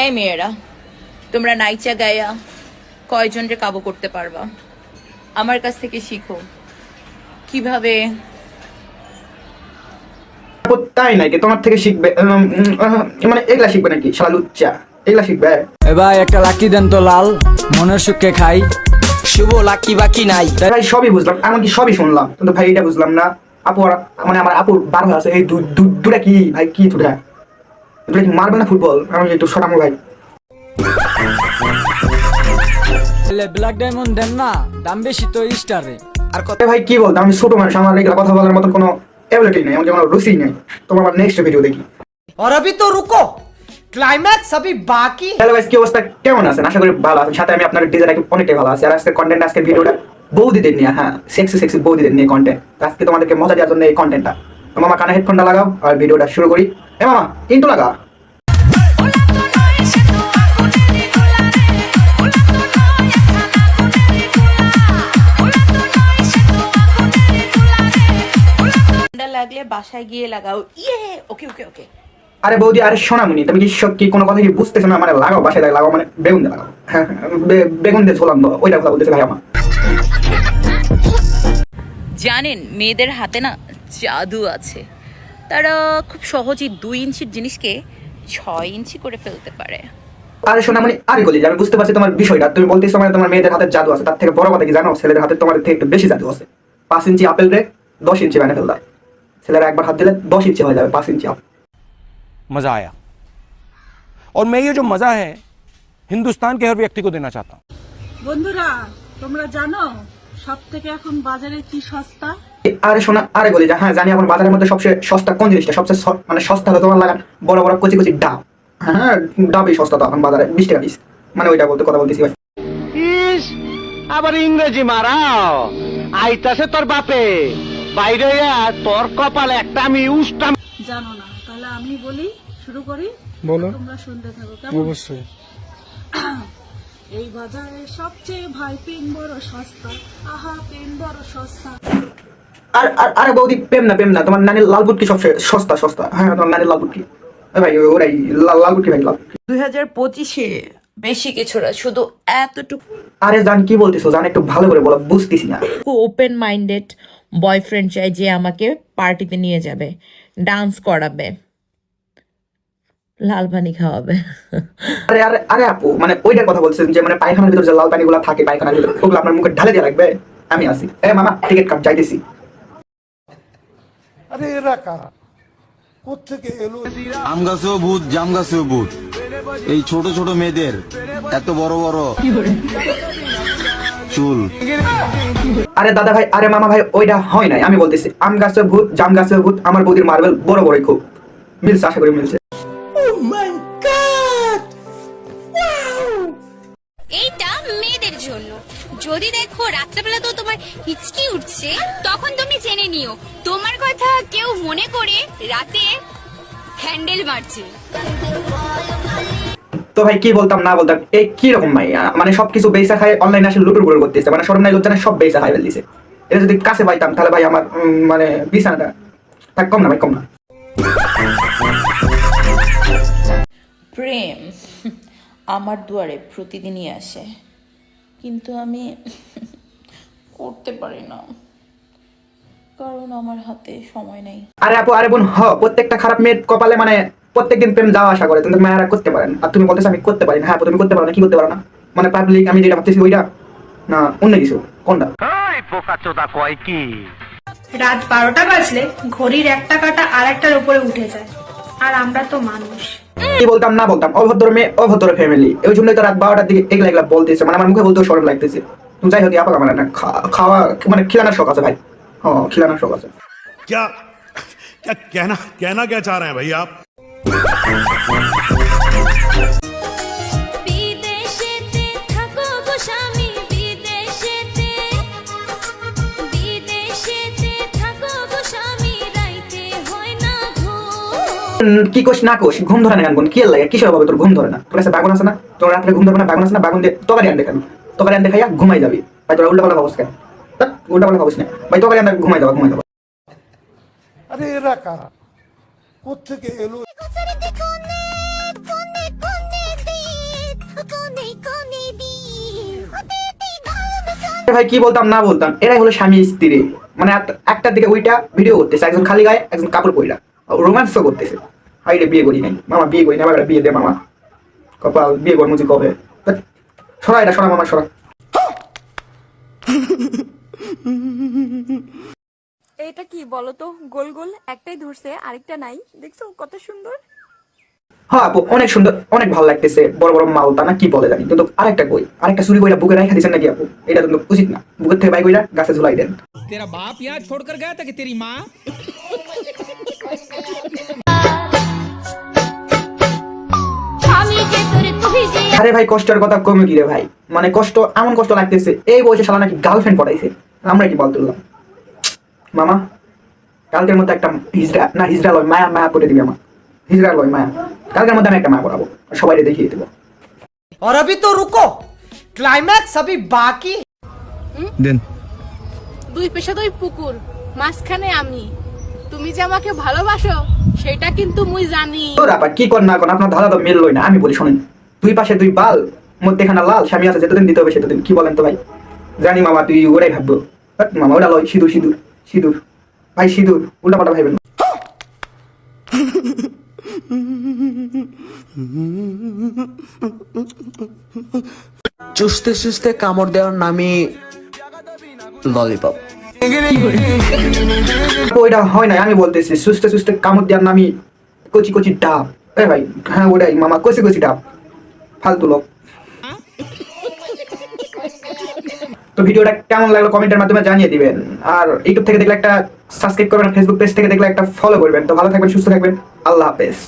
এই মেয়েরা, তোমরা নাইচা গায়া কয়জনরে কাবু করতে পারবা? আমার কাছ থেকে শিখো কিভাবে। তাই নাকি? তোমার থেকে শিখবে? মানে এগুলা শিখবে নাকি? শালা লুচ্চা, এগুলা শিখবে? এ ভাই একটা লাকি দেন তো লাল, মনের সুখে খাই। শুভ লাকি বাকি নাই ভাই সবই বুঝলাম, এমনকি সবই শুনলাম, কিন্তু ভাই এটা বুঝলাম না। আপু মানে আমার আপুর বার হয়ে আছে এই দুটা কি ভাই? কি দুটা কি মারবে না ফুটবল? আমি একটু শটামো ভাই। ব্ল্যাক ডায়মন্ড দেন না, দাম বেশি তো স্টারে। আর কত ভাই কি বলতো, আমি ছোট মানুষ, আমার এগুলা কথা বলার মতো কোনো এবিলিটি নেই, আমার যেমন রুচি নেই। তোমার আমার নেক্সট ভিডিও দেখি। और अभी तो रुको, क्लाइमैक्स अभी बाकी। হ্যালো গাইস, কি অবস্থা? কেমন আছেন? আশা করি ভালো আছেন। সাথে আমি আপনার ডিজাইন অনেকটাই ভালো আছি। আর আজকের কন্টেন্ট, আজকের ভিডিওটা বৌদিদের নিয়ে, হ্যাঁ সেক্সি বৌদিদের নিয়ে কন্টেন্ট। আজকে তোমাদেরকে মজা দেওয়ার জন্য এই কন্টেন্টটা। তো মামা কানে হেডফোনটা লাগাও আর ভিডিওটা শুরু করি। এ মামা ইন্ট্রো লাগা। ঠান্ডা লাগলে বাসায় গিয়ে লাগাও। ওকে ওকে ওকে। আরে বৌদি, আরে সোনামুনি, তুমি কি কোনো কথা কি বুঝতেছো না? মানে লাগাও, বাসায় লাগাও, মানে বেগুন দিয়ে লাগাও। বেগুন দিয়ে ঝোলান দাও, ওইটা কথা বলতেছে ভাই আমার। জানেন, মেয়েদের হাতে না জাদু আছে। তারা খুব সহজেই 2 ইঞ্চির জিনিসকে 6 ইঞ্চি করে ফেলতে পারে। আরে সোনামুনি, আরে গলি, আমি বুঝতে পারছি তোমার বিষয়টা। তুমি বলতেছো মানে তোমার মেয়েদের হাতে জাদু আছে। তার থেকে বড় কথা কি জানো? ছেলেদের হাতে তোমার থেকে একটু বেশি জাদু আছে। 5 ইঞ্চি আপেল রে 10 ইঞ্চি বানিয়ে ফেললা। ছেলেরা একবার হাত দিলে 10 ইঞ্চি হয়ে যাবে, 5 ইঞ্চি আপেল। मजा आया और मैं ये जो मजा है हिंदुस्तान के हर व्यक्ति को देना चाहता हूँ। বন্ধুরা, তোমরা জানো সবথেকে এখন বাজারে কি সস্তা? আরে শোনা, আরে বলি, হ্যাঁ জানি। এখন বাজারের মধ্যে সবচেয়ে সস্তা কোন জিনিসটা? সবচেয়ে মানে সস্তা হলো তোমার লাগান বড় বড় কচি কচি ডাব। হ্যাঁ, ডাবই সস্তা তো এখন বাজারে, 20 টাকা পিস। মানে ওইটা বলতে কথা বলতেছি ভাই। ইস, আবার ইংরেজি মারাও আইতাছে তোর বাপে বাইরে তোর কপালে একটা আমি উষ্টাম। জানো না? তাহলে আমি বলি, শুরু করি। বলো। তোমরা শুনতে থাকো কেমন? অবশ্যই। এই বাজারে সবচেয়ে ভাই পেন বড় সস্তা। আহা, পেন বড় সস্তা। আরে বৌদি, প্রেম না, তোমার নানির লাল বুটকি সবচেয়ে সস্তা সস্তা। হ্যাঁ, তোমার নানির লাল বুটকি ভাই, ওরাই লাল বুটকি ভাই, লাল। 2025-এ বেশি কিছু না, শুধু এতটুকু আরে জান, কি বলতেছো জান? একটু ভালো করে বলো, বুঝতেছি না। ওপেন মাইন্ডেড বয়ফ্রেন্ড চাই যে আমাকে পার্টিতে নিয়ে যাবে, ডান্স করাবে, লাল পানি খাওয়াবে। আরে আরে আরে আপু, মানে ওইটার কথা বলছেন যে মানে পায়খানার ভিতরে যে লাল পানিগুলো থাকে পায়খানার ভিতরে, ওগুলো আপনার মুখে ঢালে দিয়ে রাখবে? আমি আসি। এ মামা, টিকিট কাট, যাইতেছি। আরে এরা কারা? কোত্থেকে এলো? আম গাছেও ভূত, জাম গাছেও ভূত। এই ছোট ছোট মেয়েদের এত বড় বড় চুল। আরে দাদা ভাই, আরে মামা ভাই, ওইটা হয় নাই। আমি বলতেছি আম গাছের ভূত, জাম গাছের ভূত। আমার বৌদির মার্বেল বড় বড়ই খুব মিলছে, আশা করি মিলছে। এইটা মেয়েদের জন্য। যদি দেখো রাত্রেবেলা তো তোমার হিচকি উঠছে, তখন তুমি জেনে নিও তোমার কথা কেউ মনে করে রাতে হ্যান্ডেল মারছে। তো ভাই কি বলতাম না বলতাম, এই কি রকম ভাই? মানে সবকিছু বেচা খায়, অনলাইনে আসলে লুটুর পুরো করতেছে। মানে শরম নাই লজ্জা নাই, সব বেচা খাই ফেলতেছে। এটা যদি কাছে পাইতাম তাহলে ভাই আমার মানে বিছানাটা থাক কম না ভাই, কম না। প্রেম আমার দুয়ারে প্রতিদিনই আসে, কিন্তু আমি করতে পারি না, কারণ আমার হাতে সময় নেই। আরে আপু, আরে বোন, প্রত্যেকটা খারাপ মেয়ের কপালে মানে প্রত্যেকদিন প্রেম যাওয়া আশা করে, কিন্তু মেয়েরা করতে পারেন। আর তুমি বলতেছো আমি করতে পারি না। হ্যাঁ, তুমি করতে পারো না, কি করতে পারো না? মানে পাবলিক, আমি যেটা ভাবতেছি ওইটা না অন্য কিছু? কোনটা? রাত 12টা বাজলে ঘড়ির একটা কাঁটা আর একটার উপরে উঠে যায়, আর আমরা তো মানুষ। কি বলতাম না বলতাম, অভদ্র মেয়ে, অভদ্র ফ্যামিলি। এই জন্যই তো রাত 12টার দিকে এগুলা এগুলা বলতেছে। মানে আমার মুখে বলতেও শরম লাগতেছে। তুমি যাই হোক, আপা মানে না খাওয়া মানে খিলানোর শখ আছে ভাই। হ্যাঁ, খিলানোর শখ আছে। क्या क्या कहना क्या चाह रहे हैं भाई आप? বিদেশেতে থাকো গো স্বামী, বিদেশেতে থাকো গো স্বামী, রাইতে হয় না ঘুম। কি কোষ না কোষ, ঘুম ধরে না কেন বোন? কি লাগে? কিসের ভাবে তোর ঘুম ধরে না? তোর কাছে বাগুন আছে না? তোর রাত্রে ঘুম ধরে না? বাগুন আছে না? বাগুন দিয়ে তরকারি আন দেখাবি, তরকারি আন দেখাইয়া ঘুমাই যাবি ভাই। তোরা উল্টা পাল্টা ভাবস কেন? উল্টা পাল্টা ভাবস না ভাই, তরকারি আন ঘুমাই যাবা, ঘুমাই যাবা। আরে এরা কারা? কোত্থেকে এলো? কোনে কোনে ভাই কি বলতাম না বলতাম, এরাই হলো স্বামী স্ত্রী। মানে একটার দিকে ওইটা ভিডিও করতেছে, একজন খালি গায়ে একজন কাপড় পইরা রোমান্সও করতেছে। হাইরে বিয়ে করি নাই মামা, বিয়ে করি না, আবার বিয়ে দে মামা, কপাল বিয়ে কর মুজি কবে। সরা এটা, সরা মামা সরা। এটা কি বলো তো, গোল গোল একটাই ধরছে আরেকটা নাই, দেখছো কত সুন্দর। হ্যাঁ আপু অনেক সুন্দর, অনেক ভালো লাগতেছে, বড় বড় মালতা না কি বলে জানি, কিন্তু আরেকটা কই, আরেকটা চুরি কইরা বুকে রাখা দিচ্ছেন নাকি আপু? এটা কিন্তু উচিত না, বুকের থেকে বাই কইরা গাছে ঝুলাই দেন। तेरा बाप यहाँ छोड़कर गया था कि तेरी माँ? আরে ভাই কষ্টের কথা কমে কি রে ভাই, মানে কষ্ট এমন কষ্ট লাগতেছে, এই বয়সে শালা নাকি গার্লফ্রেন্ড পড়াইছে, আমরা কি বল তুললাম। মামা কালকের মধ্যে একটা হিজড়া না হিজড়া লয় মায়া, মায়া পড়ে দিবি আমার, হিজড়া লয় মায়া, কালকের মধ্যে আমি একটা মায়া পড়াবো, সবাই দেখিয়ে দেবো। और अभी तो रुको, क्लाइमैक्स अभी बाकी। দেন দুই পেশা দুই পুকুর, মাঝখানে আমি। তুমি যে আমাকে ভালোবাসো সেটা কিন্তু মুই জানি। তোর আপা কি কর না কর, আপনার ধারা তো মিল লই না। আমি বলি শোনেন, দুই পাশে দুই বাল, মধ্যে খানা লাল, স্বামী আছে যেতদিন দিতে হবে সেতদিন, কি বলেন তো ভাই? জানি মামা তুই ওটাই ভাববো, মামা ওটা লয় সিঁদুর, সিঁদুর সিঁদুর ভাই, সিঁদুর উল্টা পাল্টা ভাইবেন। চুষতে চুষতে কামড় দেওয়ার নামই ললিপপ। ওইটা হয় না, আমি বলতেছি সুস্থে সুস্থে কামড় দেওয়ার নামই কচি কচি ডাব। এ ভাই হ্যাঁ ওটাই মামা, কচি কচি ডাব, ফালতু লোক। তো ভিডিওটা কেমন লাগলো কমেন্টের মাধ্যমে জানিয়ে দিবেন, আর ইউটিউব থেকে দেখলে একটা সাবস্ক্রাইব করবেন, ফেসবুক পেজ থেকে দেখলে একটা ফলো করবেন। তো ভালো থাকবেন, সুস্থ থাকবেন, আল্লাহ হাফেজ।